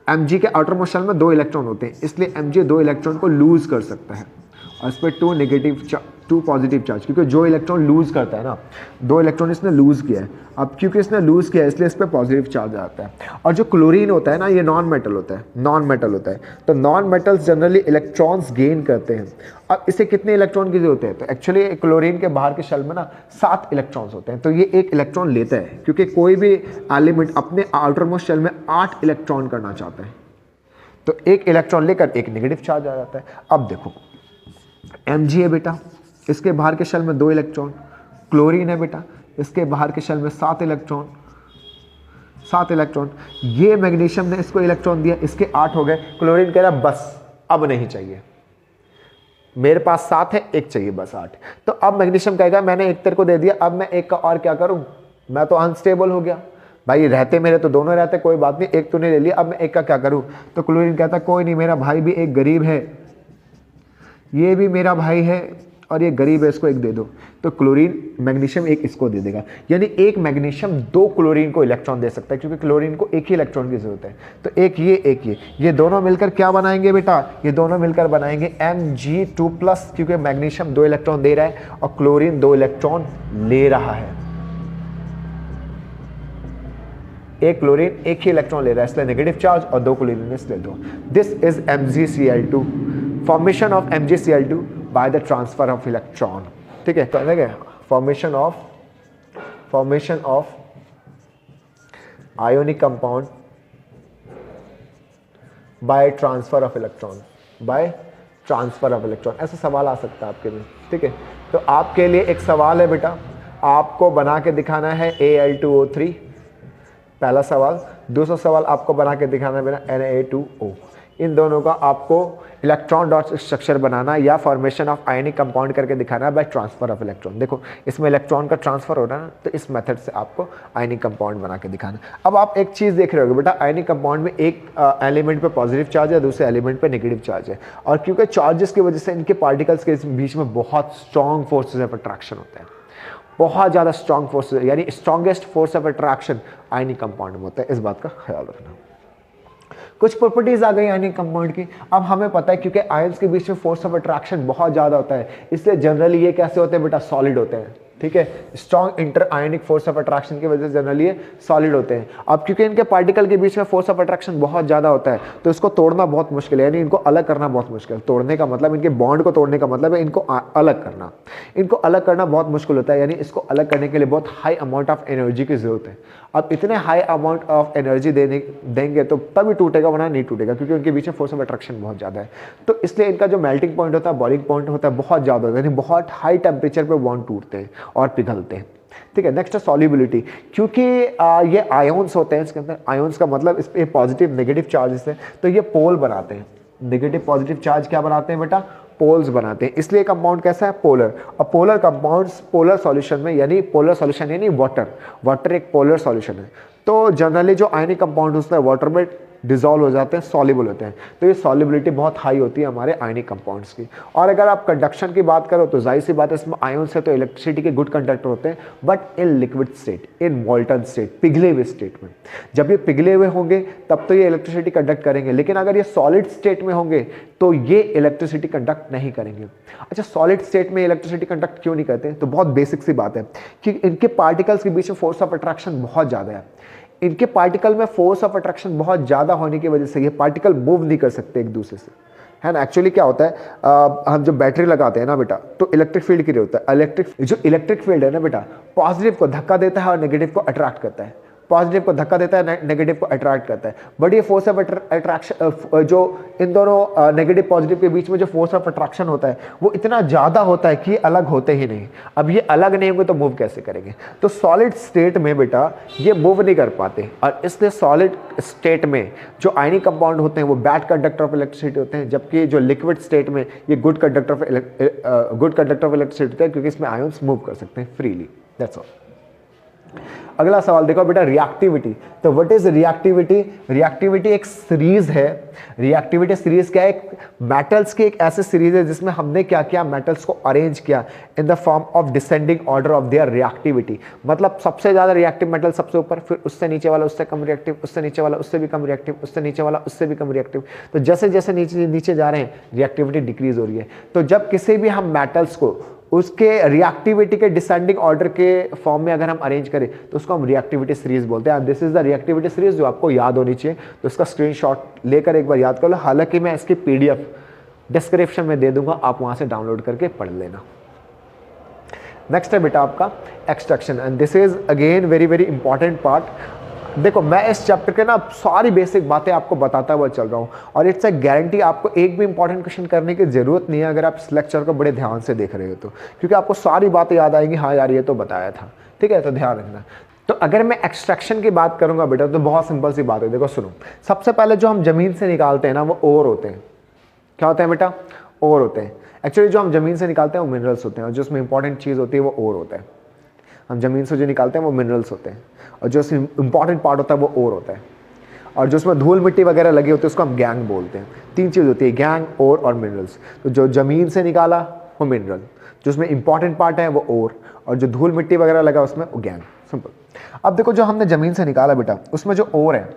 Mg के आउटर मोस्ट शेल में 2 इलेक्ट्रॉन होते हैं, इसलिए Mg 2 इलेक्ट्रॉन को लूज कर सकता है और इस पर 2 पॉजिटिव चार्ज, क्योंकि जो इलेक्ट्रॉन लूज करता है ना, 2 इलेक्ट्रॉन इसने लूज किया है। अब क्योंकि इसने लूज किया है इसलिए इस पर पॉजिटिव चार्ज आता है। और जो क्लोरीन होता है ना ये नॉन मेटल होता है। तो non metals generally electrons gain करते हैं। अब इसे कितने इलेक्ट्रॉन की जरूरत है? तो एक्चुअली क्लोरीन के बाहर के शेल में ना 7 इलेक्ट्रॉन्स होते हैं, तो ये 1 इलेक्ट्रॉन लेता है क्योंकि कोई भी एलिमेंट अपने आउटर मोस्ट शेल में 8 इलेक्ट्रॉन करना चाहता है, तो 1 इलेक्ट्रॉन लेकर 1 नेगेटिव चार्ज आ जाता है। अब देखो Mg है बेटा, इसके बाहर के शेल में 2 इलेक्ट्रॉन। क्लोरीन है बेटा, इसके बाहर के शेल में 7 इलेक्ट्रॉन। ये मैग्नीशियम ने इसको इलेक्ट्रॉन दिया, इसके 8 हो गए। क्लोरीन कह रहा बस अब नहीं चाहिए, मेरे पास 7 है, 1 चाहिए बस 8। तो अब मैग्नीशियम कहेगा मैंने 1 तेरे को दे दिया, अब मैं 1 का और क्या करूं? मैं तो अनस्टेबल हो गया भाई, रहते मेरे तो दोनों रहते, कोई बात नहीं, 1 तूने ले लिया, अब मैं 1 का क्या करूं? तो क्लोरीन कहता कोई नहीं, मेरा भाई भी एक गरीब है, ये भी मेरा भाई है और ये गरीब है, इसको 1 दे दो। तो क्लोरीन मैग्नीशियम 1 इसको दे देगा, यानी 1 मैग्नीशियम 2 क्लोरीन को इलेक्ट्रॉन दे सकता है क्योंकि क्लोरीन को 1 ही इलेक्ट्रॉन की जरूरत है। तो एक ये दोनों मिलकर क्या बनाएंगे बेटा? ये दोनों मिलकर बनाएंगे Mg2+, क्योंकि मैग्नीशियम 2 इलेक्ट्रॉन दे रहा है और क्लोरीन 2 इलेक्ट्रॉन ले रहा है। एक क्लोरीन 1 ही इलेक्ट्रॉन ले रहा है इसलिए नेगेटिव चार्ज, और 2 क्लोरीन इसलिए 2। This is MgCl2, formation of MgCl2 by the transfer of electron. ठीक है, तो formation of ionic compound by transfer of electron. ऐसा सवाल आ सकता है आपके लिए। ठीक है, तो आपके लिए एक सवाल है बेटा, आपको बना के दिखाना है Al2O3, पहला सवाल। दूसरा सवाल आपको बना के दिखाना है बेटा Na2O। इन दोनों का आपको इलेक्ट्रॉन डॉट स्ट्रक्चर बनाना या फॉर्मेशन ऑफ आयनिक कंपाउंड करके दिखाना है बाय ट्रांसफर ऑफ इलेक्ट्रॉन। देखो इसमें इलेक्ट्रॉन का ट्रांसफर हो रहा है ना, तो इस मेथड से आपको आयनिक कंपाउंड बना के दिखाना। अब आप एक चीज़ देख रहे होगे बेटा, आयनिक कंपाउंड में एक एलिमेंट पे पॉजिटिव चार्ज है, दूसरे एलिमेंट पे नेगेटिव चार्ज है, और क्योंकि चार्जेस की वजह से इनके पार्टिकल्स के बीच में बहुत स्ट्रॉन्ग फोर्सेज ऑफ अट्रैक्शन होते हैं, बहुत ज़्यादा स्ट्रॉन्ग फोर्सेज, यानी strongest force of attraction ionic compound में होता है। इस बात का ख्याल रखना। कुछ प्रॉपर्टीज आ गई आयनिक कंपाउंड की। अब हमें पता है क्योंकि आयंस के बीच में फोर्स ऑफ अट्रैक्शन बहुत ज़्यादा होता है, इसलिए जनरली ये कैसे होते हैं बेटा? सॉलिड होते हैं। ठीक है, strong inter ionic force of attraction की वजह से जनरली ये सॉलिड होते हैं। अब क्योंकि इनके पार्टिकल के बीच में फोर्स ऑफ अट्रैक्शन बहुत ज़्यादा होता है तो इसको तोड़ना बहुत मुश्किल है, यानी इनको अलग करना बहुत मुश्किल है। तोड़ने का मतलब, इनके बॉन्ड को तोड़ने का मतलब है इनको अलग करना। इनको अलग करना बहुत मुश्किल होता है, यानी इसको अलग करने के लिए बहुत हाई अमाउंट ऑफ एनर्जी की जरूरत है। अब इतने हाई अमाउंट ऑफ एनर्जी देंगे तो तभी टूटेगा, वरना नहीं टूटेगा, क्योंकि उनके बीच में फोर्स ऑफ अट्रैक्शन बहुत ज़्यादा है। तो इसलिए इनका जो मेल्टिंग पॉइंट होता है, बॉइलिंग पॉइंट होता है, बहुत ज़्यादा होता है, यानी बहुत हाई टेम्परेचर पे बॉन्ड टूटते हैं और पिघलते हैं। ठीक है, नेक्स्ट है सॉल्युबिलिटी। क्योंकि ये आयोन्स होते हैं, इसके अंदर आयोन्स का मतलब इस पे पॉजिटिव नेगेटिव चार्जेस है, तो ये पोल बनाते हैं। नेगेटिव पॉजिटिव चार्ज क्या बनाते हैं बेटा? पोल्स बनाते हैं। इसलिए कंपाउंड कैसा है? पोलर। और पोलर कंपाउंड्स पोलर सॉल्यूशन में, यानी पोलर सॉल्यूशन यानी वाटर एक पोलर सॉल्यूशन है। तो जनरली जो आयनिक कंपाउंड होता है वाटर में डिजोल्व हो जाते हैं, सॉल्युबल होते हैं। तो ये सॉल्युबिलिटी बहुत हाई होती है हमारे आयनिक कंपाउंड्स की। और अगर आप कंडक्शन की बात करो तो जाहिर सी बात है इसमें आयन्स है तो इलेक्ट्रिसिटी के गुड कंडक्टर होते हैं, but in liquid state, in molten state, पिघले हुए स्टेट में। जब ये पिघले हुए होंगे तब तो ये इलेक्ट्रिसिटी कंडक्ट करेंगे, लेकिन अगर ये सॉलिड स्टेट में होंगे तो ये इलेक्ट्रिसिटी कंडक्ट नहीं करेंगे। अच्छा, सॉलिड स्टेट में इलेक्ट्रिसिटी कंडक्ट क्यों नहीं करते? तो बहुत बेसिक सी बात है कि इनके पार्टिकल्स के बीच में फोर्स ऑफ अट्रैक्शन बहुत ज़्यादा है। इनके पार्टिकल में फोर्स ऑफ अट्रैक्शन बहुत ज़्यादा होने की वजह से ये पार्टिकल मूव नहीं कर सकते एक दूसरे से, है ना। एक्चुअली क्या होता है, हम जब बैटरी लगाते हैं ना बेटा, तो इलेक्ट्रिक फील्ड के लिए होता है। इलेक्ट्रिक फील्ड है ना बेटा, पॉजिटिव को धक्का देता है और नेगेटिव को अट्रैक्ट करता है। पॉजिटिव को धक्का देता है, नेगेटिव को अट्रैक्ट करता है। बट ये फोर्स ऑफ अट्रैक्शन जो इन दोनों नेगेटिव पॉजिटिव के बीच में जो फोर्स ऑफ अट्रैक्शन होता है वो इतना ज़्यादा होता है कि ये अलग होते ही नहीं। अब ये अलग नहीं होंगे तो मूव कैसे करेंगे? तो सॉलिड स्टेट में बेटा ये मूव नहीं कर पाते, और इसलिए सॉलिड स्टेट में जो आयनिक कंपाउंड होते हैं वो बैड कंडक्टर ऑफ इलेक्ट्रिसिटी होते हैं, जबकि जो लिक्विड स्टेट में ये गुड कंडक्टर ऑफ इलेक्ट्रिसिटी होते हैं, क्योंकि इसमें आयन्स मूव कर सकते हैं फ्रीली। That's all. अगला सवाल देखो बेटा, रिएक्टिविटी। तो व्हाट इज रिएक्टिविटी? रिएक्टिविटी एक सीरीज है। रिएक्टिविटी सीरीज क्या है? मेटल्स की एक ऐसी सीरीज है जिसमें हमने क्या किया, मेटल्स को अरेंज किया in the form of descending order of their reactivity. मतलब सबसे ज्यादा रिएक्टिव मेटल सबसे ऊपर, फिर उससे नीचे वाला उससे कम रिएक्टिव, उससे नीचे वाला उससे भी कम रिएक्टिव, उससे नीचे वाला उससे भी कम रिएक्टिव। तो जैसे जैसे नीचे नीचे जा रहे हैं रिएक्टिविटी डिक्रीज हो रही है। तो जब किसी भी हम मेटल्स को उसके रिएक्टिविटी के डिसेंडिंग ऑर्डर के फॉर्म में अगर हम अरेंज करें तो उसको हम रिएक्टिविटी सीरीज बोलते हैं। This is the reactivity series जो आपको याद होनी चाहिए। तो इसका स्क्रीनशॉट लेकर एक बार याद कर लो। हालांकि मैं इसकी पीडीएफ डिस्क्रिप्शन में दे दूंगा, आप वहां से डाउनलोड करके पढ़ लेना। नेक्स्ट है बेटा आपका extraction, and this is again very very important part. देखो मैं इस चैप्टर के ना सारी बेसिक बातें आपको बताता हुआ चल रहा हूँ, और इट्स अ गारंटी आपको एक भी इंपॉर्टेंट क्वेश्चन करने की जरूरत नहीं है अगर आप इस लेक्चर को बड़े ध्यान से देख रहे हो तो, क्योंकि आपको सारी बातें याद आएंगी। हाँ यार ये तो बताया था, ठीक है, तो ध्यान रखना। तो अगर मैं एक्सट्रैक्शन की बात करूंगा बेटा तो बहुत सिंपल सी बात है। देखो सुनो, सबसे पहले जो हम जमीन से निकालते हैं ना वो ओर होते हैं। क्या होते हैं बेटा? ओर होते हैं। एक्चुअली जो हम जमीन से निकालते हैं वो मिनरल्स होते हैं, और जो उसमें इंपॉर्टेंट चीज़ होती है वो ओर होता है। हम जमीन से जो निकालते हैं वो मिनरल्स होते हैं, और जो इंपॉर्टेंट पार्ट होता है वो ओर होता है। और जो उसमें धूल मिट्टी वगैरह लगी होती है उसको हम गैंग बोलते हैं। तीन चीज़ होती है, गैंग, ओर और मिनरल्स। तो जो जमीन से निकाला वो मिनरल, जो उसमें इंपॉर्टेंट पार्ट है वो ओर, और जो धूल मिट्टी वगैरह लगा उसमें वो गैंग। सिंपल। अब देखो जो हमने जमीन से निकाला बेटा, उसमें जो ओर है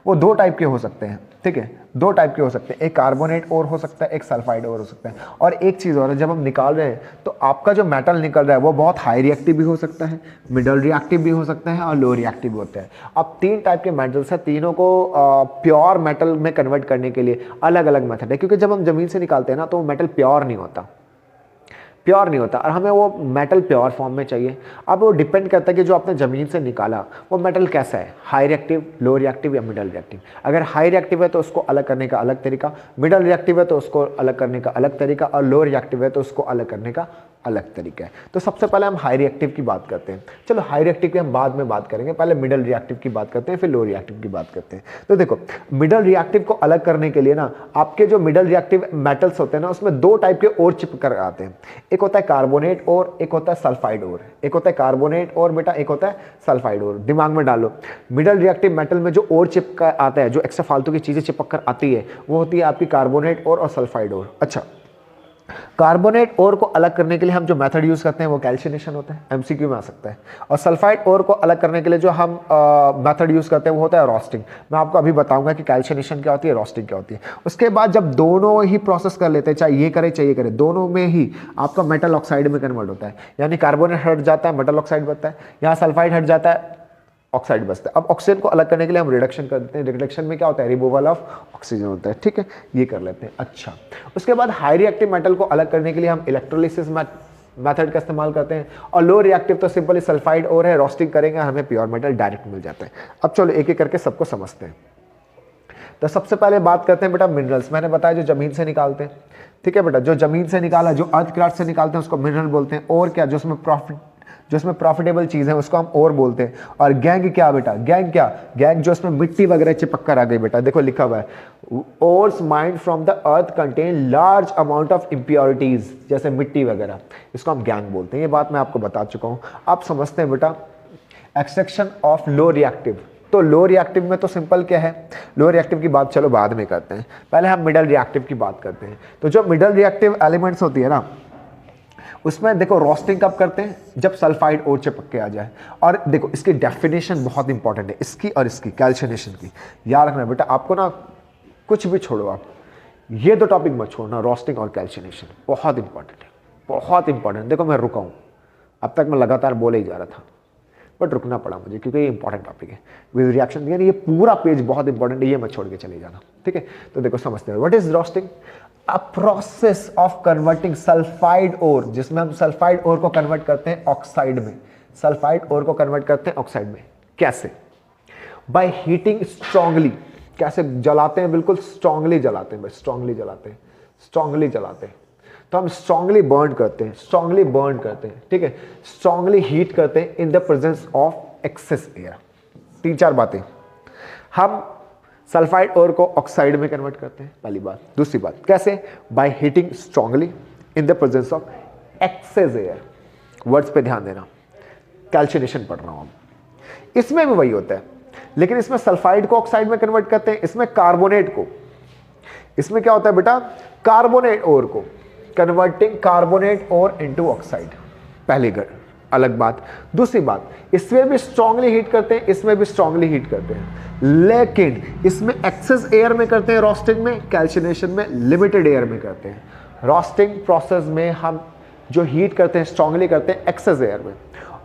वो दो टाइप के हो सकते हैं, ठीक है, दो टाइप के हो सकते हैं। एक कार्बोनेट ओर हो सकता है, एक सल्फाइड ओर हो सकता है। और एक चीज़ और है, जब हम निकाल रहे हैं तो आपका जो मेटल निकल रहा है वो बहुत हाई रिएक्टिव भी हो सकता है, मिडल रिएक्टिव भी हो सकता है, और लो रिएक्टिव भी होता है। अब तीन टाइप के मेटल्स हैं, तीनों को प्योर मेटल में कन्वर्ट करने के लिए अलग अलग मेथड है, क्योंकि जब हम जमीन से निकालते हैं ना तो वो मेटल प्योर नहीं होता, प्योर नहीं होता, और हमें वो मेटल प्योर फॉर्म में चाहिए। अब वो डिपेंड करता है कि जो आपने ज़मीन से निकाला वो मेटल कैसा है, हाई रिएक्टिव, लो रिएक्टिव या मिडल रिएक्टिव। अगर हाई रिएक्टिव है तो उसको अलग करने का अलग तरीका, मिडल रिएक्टिव है तो उसको अलग करने का अलग तरीका, और लो रिएक्टिव है तो उसको अलग करने का अलग तरीका है। तो सबसे पहले हम हाई रिएक्टिव की बात करते हैं। चलो हाई रिएक्टिव की हम बाद में बात करेंगे, पहले मिडल रिएक्टिव की बात करते हैं, फिर लो रिएक्टिव की बात करते हैं। तो देखो मिडल रिएक्टिव को अलग करने के लिए ना आपके जो मिडल रिएक्टिव मेटल्स होते हैं ना उसमें दो टाइप के और चिपक कर आते हैं। एक होता है कार्बोनेट और, एक होता है सल्फाइड और। एक होता है कार्बोनेट और बेटा, एक होता है सल्फाइड और। दिमाग में डालो, मिडल रिएक्टिव मेटल में जो और चिपक आता है, जो एक्स्ट्रा फालतू की चीजें चिपक कर आती है, वो होती है आपकी कार्बोनेट और सल्फाइड और। अच्छा, कार्बोनेट ओर को अलग करने के लिए हम जो मेथड यूज करते हैं वो कैल्शिनेशन होता है, एमसीक्यू में आ सकता है। और सल्फाइड ओर को अलग करने के लिए जो हम मेथड यूज करते हैं वो होता है रोस्टिंग। मैं आपको अभी बताऊंगा कि कैल्शिनेशन क्या होती है, रोस्टिंग क्या होती है। उसके बाद जब दोनों ही प्रोसेस कर लेते हैं, चाहे ये करे चाहे ये करे, दोनों में ही आपका मेटल ऑक्साइड में कन्वर्ट होता है। यानी कार्बोनेट हट जाता है, मेटल ऑक्साइड बनता है, यहाँ सल्फाइड हट जाता है, ऑक्साइड बचता है। अब ऑक्सीजन को अलग करने के लिए हम रिडक्शन करते हैं। रिडक्शन में क्या होता है, रिमूवल ऑफ ऑक्सीजन होता है, ठीक है, ये कर लेते हैं। अच्छा, उसके बाद हाई रिएक्टिव मेटल को अलग करने के लिए हम इलेक्ट्रोलिसिस मेथड का इस्तेमाल करते हैं। और लो रिएक्टिव तो सिंपली सल्फाइड और है, रोस्टिंग करेंगे, हमें प्योर मेटल डायरेक्ट मिल जाता है। अब चलो एक एक करके सबको समझते हैं। तो सबसे पहले बात करते हैं बेटा मिनरल्स। मैंने बताया जो जमीन से निकालते हैं, ठीक है बेटा, जो जमीन से निकाला, जो अर्थ क्रस्ट से निकालते हैं उसको मिनरल बोलते हैं। और क्या, जो उसमें प्रॉफिटेबल चीज है उसको हम और बोलते हैं। और गैंग क्या बेटा, गैंग क्या, गैंग जो उसमें मिट्टी वगैरह चिपक कर आ गई बेटा, देखो लिखा हुआ है ores mind from the earth contain large amount of impurities, जैसे मिट्टी वगैरह, इसको हम गैंग बोलते हैं। ये बात मैं आपको बता चुका हूं। आप समझते हैं बेटा एक्सट्रैक्शन ऑफ लो रिएक्टिव, तो लो रिएक्टिव में तो सिंपल क्या है, लो रिएक्टिव की बात चलो बाद में करते हैं, पहले हम मिडल रिएक्टिव की बात करते हैं। तो जो मिडल रिएक्टिव एलिमेंट्स होती है ना, उसमें देखो रोस्टिंग कब करते हैं, जब सल्फाइड और चिपक के आ जाए। और देखो इसकी डेफिनेशन बहुत इंपॉर्टेंट है, इसकी और इसकी कैल्शिनेशन की याद रखना बेटा। आपको ना कुछ भी छोड़ो, आप ये दो टॉपिक मत छोड़ना, रोस्टिंग और कैल्शिनेशन बहुत इंपॉर्टेंट है, बहुत इंपॉर्टेंट। देखो मैं रुका हूँ, अब तक मैं लगातार बोले ही जा रहा था, बट रुकना पड़ा मुझे क्योंकि ये इंपॉर्टेंट टॉपिक है। विद रिएक्शन यानी ये पूरा पेज बहुत इंपॉर्टेंट है, ये मत छोड़ के चले जाना, ठीक है। तो देखो समझते हैं what is roasting, a process of converting sulphide ore, जिसमें हम सल्फाइड ओर को कन्वर्ट करते हैं ऑक्साइड में, सल्फाइड ओर को कन्वर्ट करते हैं ऑक्साइड में। कैसे? By heating strongly. कैसे जलाते हैं? बिल्कुल स्ट्रांगली जलाते हैं भाई, स्ट्रांगली जलाते हैं, स्ट्रांगली जलाते हैं। तो हम स्ट्रांगली बर्न करते हैं, स्ट्रांगली बर्न करते हैं, ठीक है, स्ट्रांगली हीट करते हैं in the presence of excess air. 3-4 बातें। हम सल्फाइड ओर को ऑक्साइड में कन्वर्ट करते हैं, पहली बात। दूसरी बात कैसे? By heating strongly in the presence of excess air. Words पे ध्यान देना, कैल्शिनेशन पढ़ रहा हूं। इसमें भी वही होता है, लेकिन इसमें सल्फाइड को ऑक्साइड में कन्वर्ट करते हैं, इसमें कार्बोनेट को, इसमें क्या होता है बेटा, कार्बोनेट ओर को, converting carbonate ore into oxide. पहली अलग बात। दूसरी बात, इसमें भी स्ट्रांगली हीट करते हैं, इसमें भी स्ट्रांगली हीट करते हैं, लेकिन इसमें एक्सेस एयर में करते हैं रोस्टिंग में, कैल्शिनेशन में लिमिटेड एयर में करते हैं। रोस्टिंग प्रोसेस में हम जो हीट करते हैं स्ट्रांगली करते हैं एक्सेस एयर में,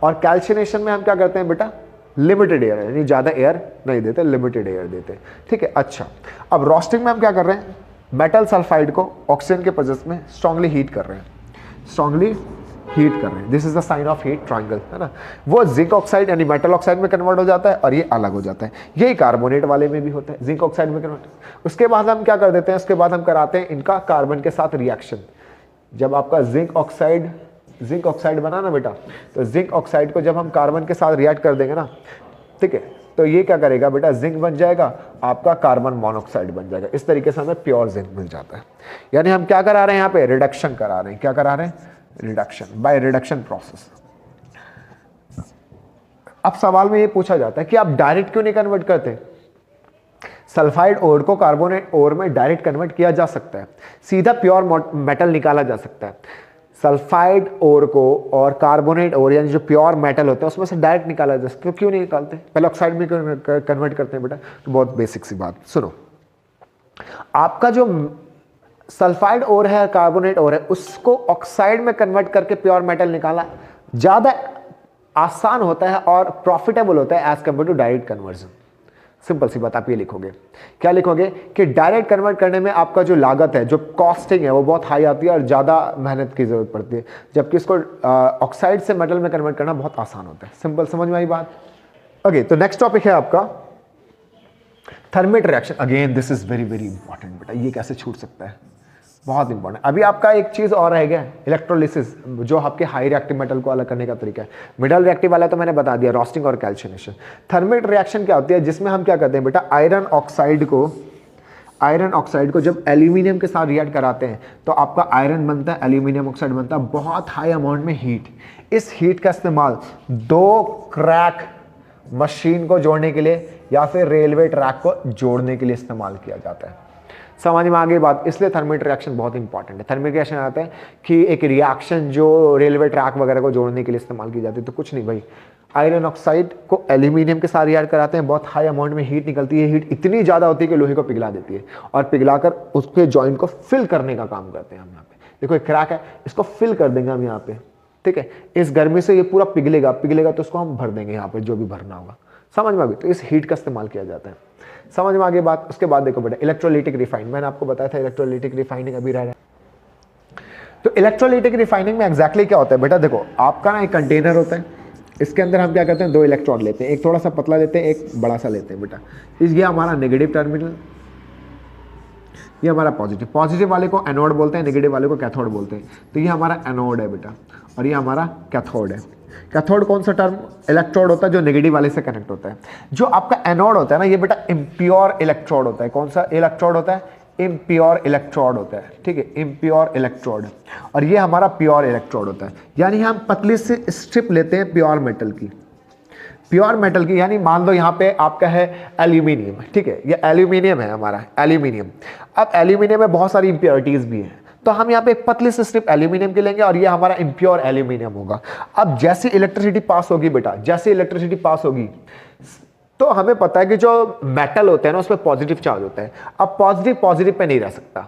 और कैल्शिनेशन में हम क्या करते हैं बेटा, लिमिटेड एयर, यानी ज्यादा एयर नहीं देते, लिमिटेड एयर देते हैं, ठीक है। अच्छा, अब रोस्टिंग में हम क्या कर रहे हैं, मेटल सल्फाइड को ऑक्सीजन के प्रेजेंस में स्ट्रांगली हीट कर रहे हैं, स्ट्रांगली हीट कर रहे हैं। This is the sign of heat triangle, है ना। वो जिंक ऑक्साइड यानी मेटल ऑक्साइड में कन्वर्ट हो जाता है और ये अलग हो जाता है। यही कार्बोनेट वाले में भी होता है, जिंक ऑक्साइड में कन्वर्ट। उसके बाद हम क्या कर देते हैं, उसके बाद हम कराते हैं इनका कार्बन के साथ रिएक्शन। जब आपका जिंक ऑक्साइड बना ना बेटा, तो जिंक ऑक्साइड को जब हम कार्बन के साथ रिएक्ट कर देंगे ना, ठीक है, तो ये क्या करेगा बेटा, जिंक बन जाएगा, आपका कार्बन मोनोऑक्साइड बन जाएगा। इस तरीके से हमें प्योर जिंक मिल जाता है। यानी हम क्या करा रहे हैं यहाँ पे, रिडक्शन करा रहे हैं। क्या करा रहे हैं, रिडक्शन, बाय रिडक्शन प्रोसेस। अब सवाल में ये पूछा जाता है कि आप डायरेक्ट क्यों नहीं कन्वर्ट करते। सल्फाइड ओर को कार्बोनेट ओर में डायरेक्ट कन्वर्ट किया जा सकता है, सीधा प्योर मेटल निकाला जा सकता है। सल्फाइड ओर को और कार्बोनेट ओर यानी जो प्योर मेटल होता है उसमें से डायरेक्ट निकाला जा सकता है। क्यों नहीं निकालते, पहले ऑक्साइड में कन्वर्ट करते हैं बेटा। तो बहुत बेसिक सी बात सुनो, आपका जो सल्फाइड ओर है, कार्बोनेट ओर है, उसको ऑक्साइड में कन्वर्ट करके प्योर मेटल निकालना ज्यादा आसान होता है और प्रॉफिटेबल होता है as compare to direct conversion. Simple सी बात, आप ये लिखोगे, क्या लिखोगे कि डायरेक्ट कन्वर्ट करने में आपका जो लागत है, जो कॉस्टिंग है, वो बहुत हाई आती है और ज़्यादा मेहनत की ज़रूरत पड़ती है, जबकि इसको ऑक्साइड से मेटल में कन्वर्ट करना बहुत आसान होता है। सिंपल, समझ में आई बात। ओके, तो नेक्स्ट टॉपिक है आपका thermite reaction. Again this is very very important बेटा, ये कैसे छूट सकता है, बहुत इंपॉर्टेंट। अभी आपका एक चीज और रह गया, इलेक्ट्रोलिसिस, जो आपके हाई रिएक्टिव मेटल को अलग करने का तरीका है। मिडल रिएक्टिव वाला तो मैंने बता दिया, रोस्टिंग और कैल्शिनेशन। थर्मेट रिएक्शन क्या होती है, जिसमें हम क्या करते हैं बेटा, आयरन ऑक्साइड को जब एल्यूमिनियम के साथ रिएक्ट कराते हैं तो आपका आयरन बनता है, एल्यूमिनियम ऑक्साइड बनता है, बहुत हाई अमाउंट में हीट। इस हीट का इस्तेमाल 2 क्रैक मशीन को जोड़ने के लिए या फिर रेलवे ट्रैक को जोड़ने के लिए इस्तेमाल किया जाता है। समझ में आ गई बात। इसलिए थर्मेट रिएक्शन बहुत इंपॉर्टेंट है। थर्मेट रिएक्शन आता है कि एक रिएक्शन जो रेलवे ट्रैक वगैरह को जोड़ने के लिए इस्तेमाल की जाती है। तो कुछ नहीं भाई, आयरन ऑक्साइड को एल्यूमिनियम के साथ रिएक्ट कराते हैं, बहुत हाई अमाउंट में हीट निकलती है, हीट इतनी ज़्यादा होती है कि लोहे को पिघला देती है और पिघलाकर उसके जॉइंट को फिल करने का काम करते हैं हम यहाँ पे। देखो एक क्रैक है, इसको फिल कर देंगे हम यहाँ पे, ठीक है। इस गर्मी से ये पूरा पिघलेगा तो उसको हम भर देंगे यहाँ पे, जो भी भरना होगा। समझ में आ गई। तो इस हीट का इस्तेमाल किया जाता है। समझ में आगे बात। उसके बाद देखो बेटा, इलेक्ट्रोलिटिक रिफाइनिंग, मैंने आपको बताया था इलेक्ट्रोलिटिक रिफाइनिंग अभी रह रहा है। तो इलेक्ट्रोलिटिक रिफाइनिंग में एग्जैक्टली क्या होता है बेटा, देखो आपका ना एक कंटेनर होता है, इसके अंदर हम क्या करते हैं, 2 इलेक्ट्रॉन लेते हैं, एक थोड़ा सा पतला लेते हैं, एक बड़ा सा लेते हैं बेटा। ये हमारा नेगेटिव टर्मिनल, ये हमारा पॉजिटिव वाले को एनोड बोलते हैं, नेगेटिव वाले को कैथोड बोलते हैं। तो ये हमारा एनोड है बेटा और ये हमारा कैथोड है। कैथोड कौन सा टर्म, इलेक्ट्रोड होता है जो नेगेटिव वाले से कनेक्ट होता है। जो आपका एनोड होता है ना, ये बेटा इम्प्योर इलेक्ट्रोड होता है। कौन सा इलेक्ट्रोड होता है, इम्प्योर इलेक्ट्रोड होता है, ठीक है, इम्प्योर इलेक्ट्रोड। और ये हमारा प्योर इलेक्ट्रोड होता है। यानी हम पतली से स्ट्रिप लेते हैं प्योर मेटल की, प्योर मेटल की, यानी मान लो यहाँ पे आपका है एल्यूमिनियम, ठीक है, ये एल्यूमिनियम है हमारा, एल्यूमिनियम। अब एल्यूमिनियम में बहुत सारी इंप्योरिटीज भी हैं, तो हम यहाँ पे एक पतली से स्ट्रिप एल्यूमिनियम की लेंगे और ये हमारा इम्प्योर एल्यूमिनियम होगा। अब जैसे इलेक्ट्रिसिटी पास होगी बेटा, जैसे इलेक्ट्रिसिटी पास होगी तो हमें पता है कि जो मेटल होते हैं ना उसमें पॉजिटिव चार्ज होता है। अब पॉजिटिव पॉजिटिव पे नहीं रह सकता,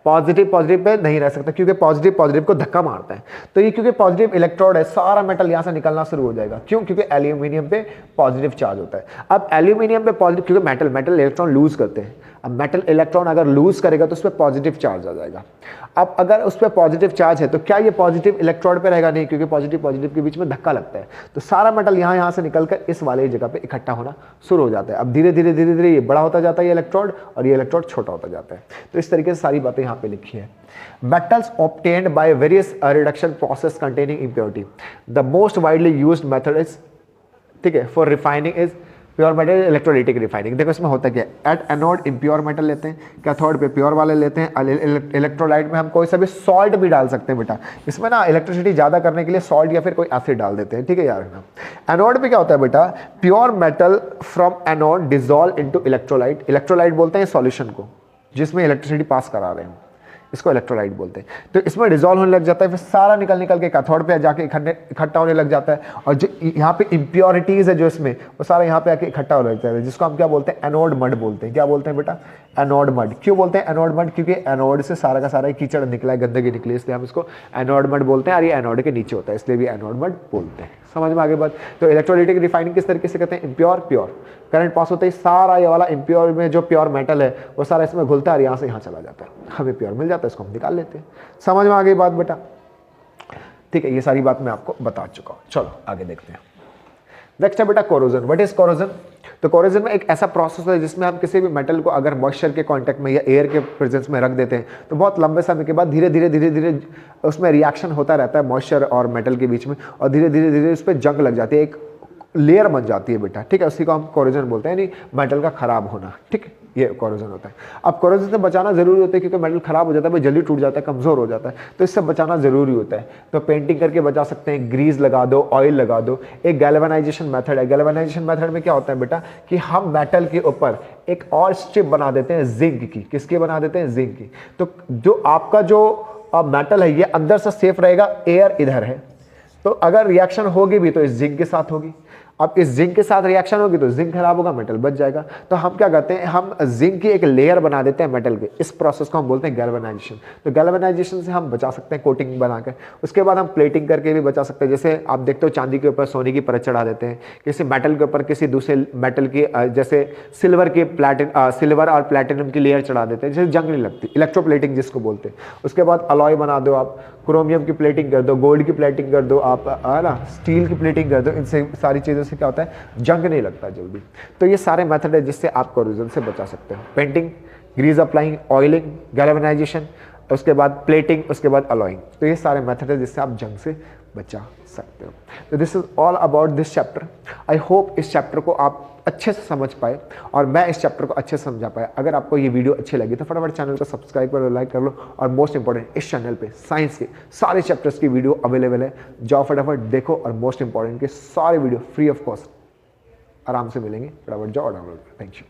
पॉजिटिव पॉजिटिव पे नहीं रह सकता, क्योंकि पॉजिटिव पॉजिटिव को धक्का मारता है। तो ये क्योंकि पॉजिटिव इलेक्ट्रोड है, सारा मेटल यहाँ से निकलना शुरू हो जाएगा। क्यों? क्योंकि एल्यूमिनियम पे पॉजिटिव चार्ज होता है। अब एल्यूमिनियम पे पॉजिटिव, क्योंकि मेटल इलेक्ट्रॉन लूज करते हैं, अब मेटल इलेक्ट्रॉन अगर लूज करेगा तो उस पर पॉजिटिव चार्ज आ जाएगा। अब अगर उस पर पॉजिटिव चार्ज है तो क्या ये पॉजिटिव इलेक्ट्रोड पे रहेगा? नहीं, क्योंकि पॉजिटिव पॉजिटिव के बीच में धक्का लगता है, तो सारा मेटल यहाँ से निकलकर इस वाले जगह पे इकट्ठा होना शुरू हो जाता है। अब धीरे धीरे धीरे धीरे ये बड़ा होता जाता है ये इलेक्ट्रोड, और ये इलेक्ट्रोड छोटा होता जाता है। तो इस तरीके से सारी बातें यहाँ पे लिखी है। Metals obtained by various reduction process containing impurity. The most widely used method is, ठीक है, for refining is pure metal electrolytic refining. देखो इसमें होता क्या है, एट एनोड इम्प्योर मेटल लेते हैं, कैथोड पे प्योर वाले लेते हैं। इलेक्ट्रोलाइट में हम कोई सा भी सॉल्ट भी डाल सकते हैं बेटा, इसमें ना इलेक्ट्रिसिटी ज़्यादा करने के लिए सॉल्ट या फिर कोई एसिड डाल देते हैं, ठीक है यार ना। एनोड पे क्या होता है बेटा, pure metal from anode dissolve into electrolyte. Electrolyte बोलते हैं सॉल्यूशन को जिसमें इलेक्ट्रिसिटी पास करा रहे हैं, इसको इलेक्ट्रोलाइट बोलते हैं। तो इसमें डिजोल्व होने लग जाता है, फिर सारा निकल के कैथोड पे जाके इकट्ठा होने लग जाता है, और जो यहाँ पे इम्प्योरिटीज है जो इसमें, वो सारा यहाँ पे आके इकट्ठा होने लग जाता है, जिसको हम क्या बोलते हैं, एनोड मड बोलते हैं। क्या बोलते हैं बेटा? Anode mud. क्यों बोलते हैं एनोड मड? क्योंकि एनोड से सारा का सारा कीचड़ निकला है, गंदगी निकली, इसलिए हम इसको एनोड मड बोलते हैं। और ये एनोड के नीचे होता है, इसलिए भी एनोड मड बोलते हैं। समझ में आगे बात? तो इलेक्ट्रोलाइटिक रिफाइनिंग किस तरीके से करते हैं, इम्प्योर प्योर, करंट पास होता है, सारा ये वाला इम्प्योर में जो प्योर मेटल है वो सारा इसमें घुलता है और यहाँ से यहाँ चला जाता है, हमें प्योर मिल जाता है, इसको हम निकाल लेते हैं। समझ में आ गई बात बेटा? ठीक है, ये सारी बात मैं आपको बता चुका हूँ। चलो आगे देखते हैं। नेक्स्ट है बेटा कोरोजन। What is corrosion? तो कोरोजन में एक ऐसा प्रोसेस है जिसमें हम किसी भी मेटल को अगर मॉइस्चर के कांटेक्ट में या एयर के प्रेजेंस में रख देते हैं तो बहुत लंबे समय के बाद धीरे धीरे उसमें रिएक्शन होता रहता है मॉइस्चर और मेटल के बीच में, और धीरे धीरे उस पर जंग लग जाती है, एक लेयर बन जाती है बेटा, ठीक है। उसी को हम कोरोजन बोलते हैं, यानी मेटल का खराब होना, ठीक है, ये कोरोजन होता है। अब कोरोजन से बचाना जरूरी होता है क्योंकि मेटल खराब हो जाता है, जल्दी टूट जाता है, कमजोर हो जाता है, तो इससे बचाना जरूरी होता है। तो पेंटिंग करके बचा सकते हैं, ग्रीस लगा दो, ऑयल लगा दो। एक गैल्वेनाइजेशन मेथड है। गैल्वेनाइजेशन मेथड में क्या होता है बेटा कि हम मेटल के ऊपर एक और स्ट्रिप बना देते हैं जिंक की। किसकी बना देते हैं? जिंक की। तो जो आपका जो मेटल है ये अंदर से सेफ रहेगा, एयर इधर है, तो अगर रिएक्शन होगी भी तो इस जिंक के साथ होगी। अब इस जिंक के साथ रिएक्शन होगी तो जिंक खराब होगा, मेटल बच जाएगा। तो हम क्या करते हैं, हम जिंक की एक लेयर बना देते हैं मेटल के। इस प्रोसेस को हम बोलते हैं गैल्वेनाइजेशन। तो गैल्वेनाइजेशन से हम बचा सकते हैं कोटिंग बनाकर। उसके बाद हम प्लेटिंग करके भी बचा सकते हैं। जैसे आप देखते हो चांदी के ऊपर सोने की परत चढ़ा देते हैं, किसी मेटल के ऊपर किसी दूसरे मेटल की जैसे सिल्वर और प्लैटिनम की लेयर चढ़ा देते हैं, जैसे जंग नहीं लगती, इलेक्ट्रोप्लेटिंग जिसको बोलते हैं। उसके बाद अलॉय बना दो, आप क्रोमियम की प्लेटिंग कर दो, गोल्ड की प्लेटिंग कर दो, आप ना स्टील की प्लेटिंग कर दो। इनसे सारी चीज़ों से क्या होता है, जंग नहीं लगता जल्दी। तो ये सारे मेथड है जिससे आप कोरोजन से बचा सकते हो। Painting, grease applying, oiling, galvanisation, उसके बाद प्लेटिंग, उसके बाद अलॉइंग। तो ये सारे मेथड है जिससे आप जंग से बचा सकते हो। तो this is all about this chapter. I hope इस चैप्टर को आप अच्छे से समझ पाए और मैं इस चैप्टर को अच्छे से समझा पाया। अगर आपको ये वीडियो अच्छी लगी तो फटाफट चैनल को सब्सक्राइब कर लो, लाइक कर लो, और मोस्ट इंपॉर्टेंट इस चैनल पे साइंस के सारे चैप्टर्स की वीडियो अवेलेबल है, जाओ फटाफट देखो, और मोस्ट इंपॉर्टेंट के सारे वीडियो फ्री ऑफ कॉस्ट आराम से मिलेंगे, फटाफट जाओ और डाउनलोड करो। Thank you.